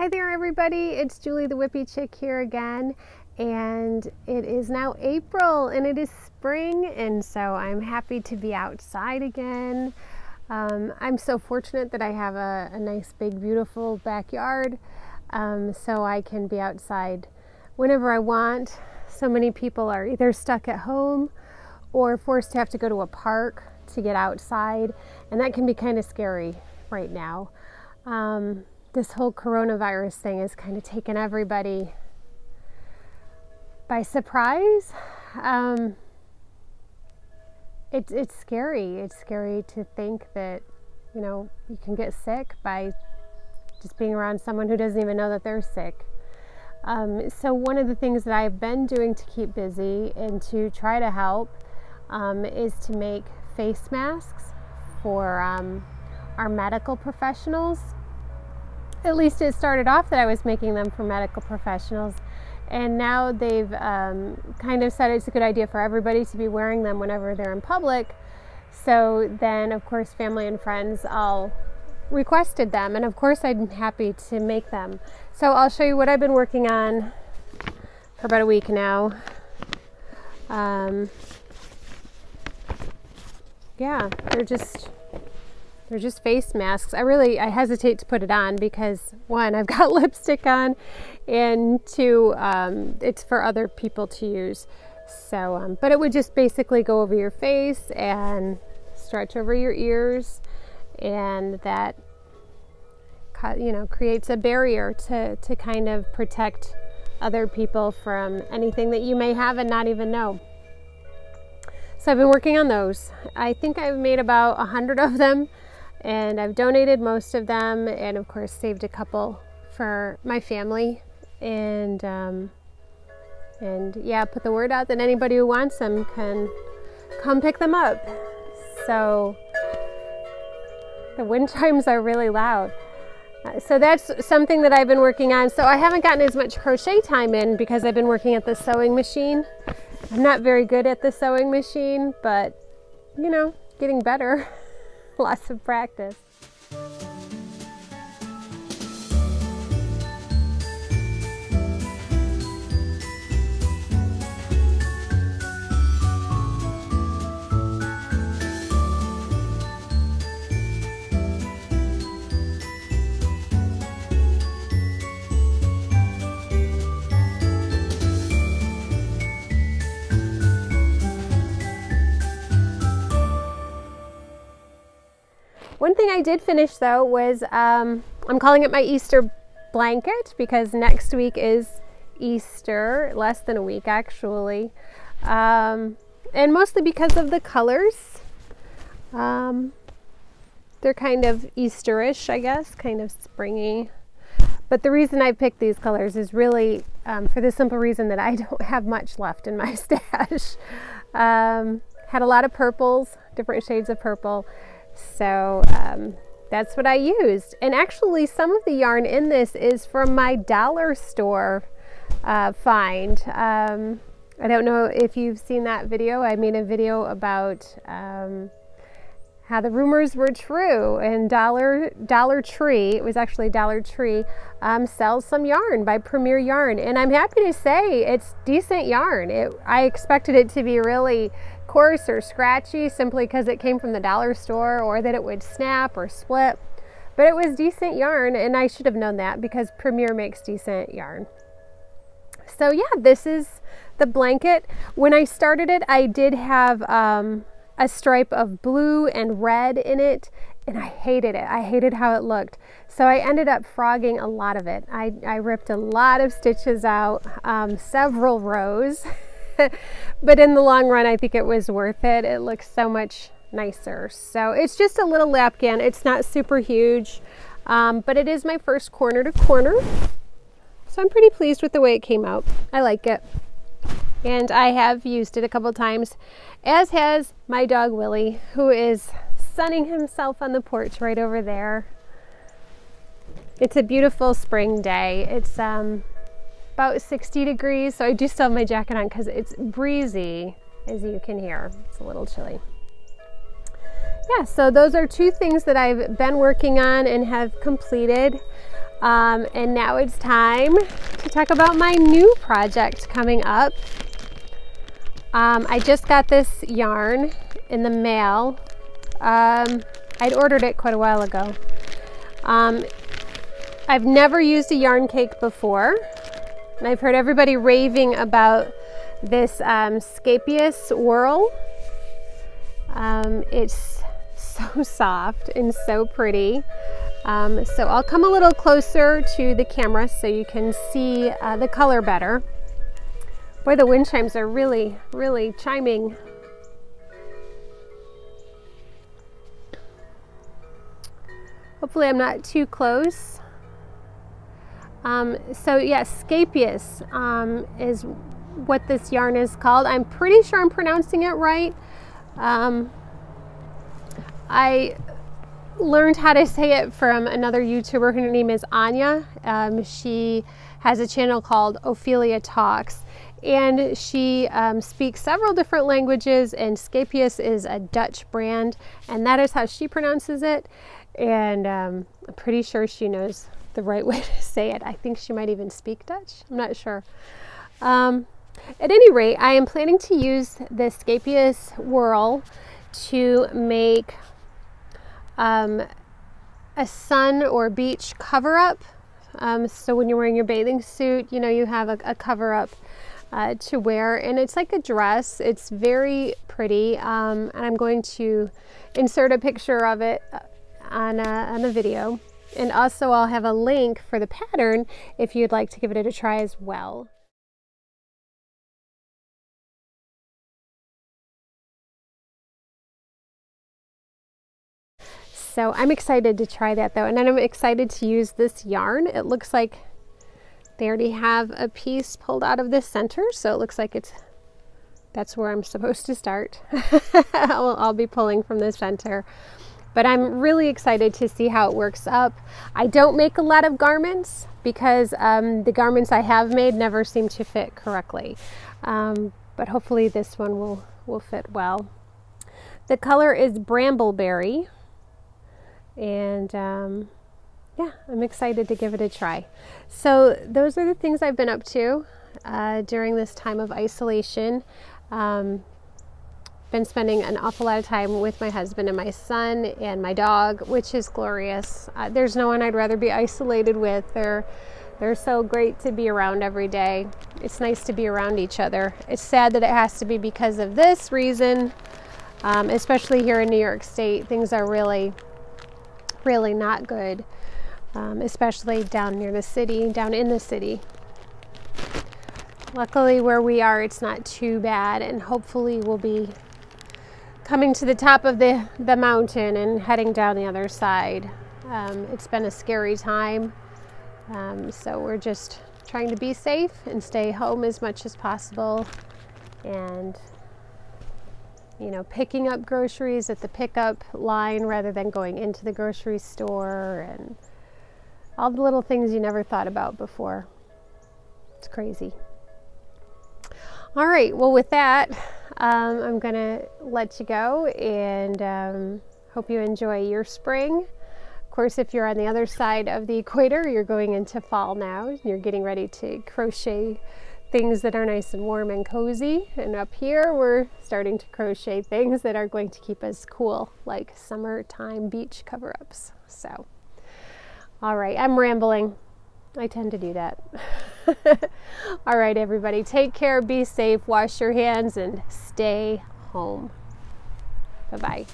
Hi there everybody, it's Julie the Whippy Chick here again, and it is now April and it is spring, and so I'm happy to be outside again. I'm so fortunate that I have a nice big beautiful backyard, so I can be outside whenever I want. So many people are either stuck at home or forced to have to go to a park to get outside, and that can be kind of scary right now. This whole coronavirus thing has kind of taken everybody by surprise. It's scary. It's scary to think that, you know, you can get sick by just being around someone who doesn't even know that they're sick. So one of the things that I've been doing to keep busy and to try to help is to make face masks for our medical professionals. At least it started off that I was making them for medical professionals, and now they've kind of said it's a good idea for everybody to be wearing them whenever they're in public. So then, of course, family and friends all requested them, and of course I'm happy to make them. So I'll show you what I've been working on for about a week now. Yeah, they're just face masks. I hesitate to put it on because, one, I've got lipstick on, and two, it's for other people to use. So, but it would just basically go over your face and stretch over your ears, and that, you know, creates a barrier to kind of protect other people from anything that you may have and not even know. So I've been working on those. I think I've made about 100 of them, and I've donated most of them, and of course saved a couple for my family, and yeah, put the word out that anybody who wants them can come pick them up. So the wind chimes are really loud. So that's something that I've been working on. So I haven't gotten as much crochet time in because I've been working at the sewing machine. I'm not very good at the sewing machine, but you know, getting better. Lots of practice. One thing I did finish though was, I'm calling it my Easter blanket because next week is Easter, less than a week actually, and mostly because of the colors. They're kind of Easterish, I guess, kind of springy. But the reason I picked these colors is really for the simple reason that I don't have much left in my stash. Had a lot of purples, different shades of purple. So that's what I used. And actually some of the yarn in this is from my dollar store find. I don't know if you've seen that video. I made a video about how the rumors were true, and Dollar Tree, it was actually Dollar Tree, sells some yarn by Premier Yarn, and I'm happy to say it's decent yarn. I expected it to be really coarse or scratchy simply because it came from the dollar store, or that it would snap or split, but it was decent yarn, and I should have known that because Premier makes decent yarn. So yeah, this is the blanket. When I started it, I did have a stripe of blue and red in it, and I hated it. I hated how it looked. So I ended up frogging a lot of it. I ripped a lot of stitches out, several rows. But in the long run, I think it was worth it. It looks so much nicer. So it's just a little lapkin. It's not super huge, but it is my first corner to corner. So I'm pretty pleased with the way it came out. I like it. And I have used it a couple times, as has my dog Willie, who is sunning himself on the porch right over there. It's a beautiful spring day. It's about 60 degrees, so I do still have my jacket on because it's breezy, as you can hear. It's a little chilly. Yeah, so those are two things that I've been working on and have completed. And now it's time to talk about my new project coming up. I just got this yarn in the mail. I'd ordered it quite a while ago. I've never used a yarn cake before, and I've heard everybody raving about this scapious whirl. It's so soft and so pretty. So I'll come a little closer to the camera so you can see the color better. Boy, the wind chimes are really, really chiming. Hopefully I'm not too close. So yeah, scapious is what this yarn is called. I'm pretty sure I'm pronouncing it right. I learned how to say it from another YouTuber. Her name is Anya. She has a channel called Ophelia Talks, and she speaks several different languages, and Scapious is a Dutch brand, and that is how she pronounces it. And I'm pretty sure she knows the right way to say it. I think she might even speak Dutch. I'm not sure. At any rate, I am planning to use the Scapious whirl to make a sun or beach cover-up. So when you're wearing your bathing suit, you know, you have a cover-up to wear, and it's like a dress. It's very pretty, and I'm going to insert a picture of it on the video, and also I'll have a link for the pattern if you'd like to give it a try as well. So I'm excited to try that though, and then I'm excited to use this yarn. It looks like they already have a piece pulled out of the center, so it looks like that's where I'm supposed to start. I'll be pulling from the center. But I'm really excited to see how it works up. I don't make a lot of garments because the garments I have made never seem to fit correctly. But hopefully this one will fit well. The color is Brambleberry. And yeah, I'm excited to give it a try. So those are the things I've been up to during this time of isolation. Been spending an awful lot of time with my husband and my son and my dog, which is glorious. There's no one I'd rather be isolated with. They're so great to be around every day. It's nice to be around each other. It's sad that it has to be because of this reason, especially here in New York State. Things are really not good, especially down near the city, down in the city. Luckily where we are, it's not too bad, and hopefully we'll be coming to the top of the mountain and heading down the other side. It's been a scary time, so we're just trying to be safe and stay home as much as possible, and you know, picking up groceries at the pickup line rather than going into the grocery store, and all the little things you never thought about before. It's crazy. All right, well with that, I'm gonna let you go, and hope you enjoy your spring. Of course, if you're on the other side of the equator, you're going into fall now. You're getting ready to crochet things that are nice and warm and cozy, and up here we're starting to crochet things that are going to keep us cool, like summertime beach cover-ups. So, all right, I'm rambling. I tend to do that. All right, everybody, take care, be safe, wash your hands, and stay home. Bye-bye.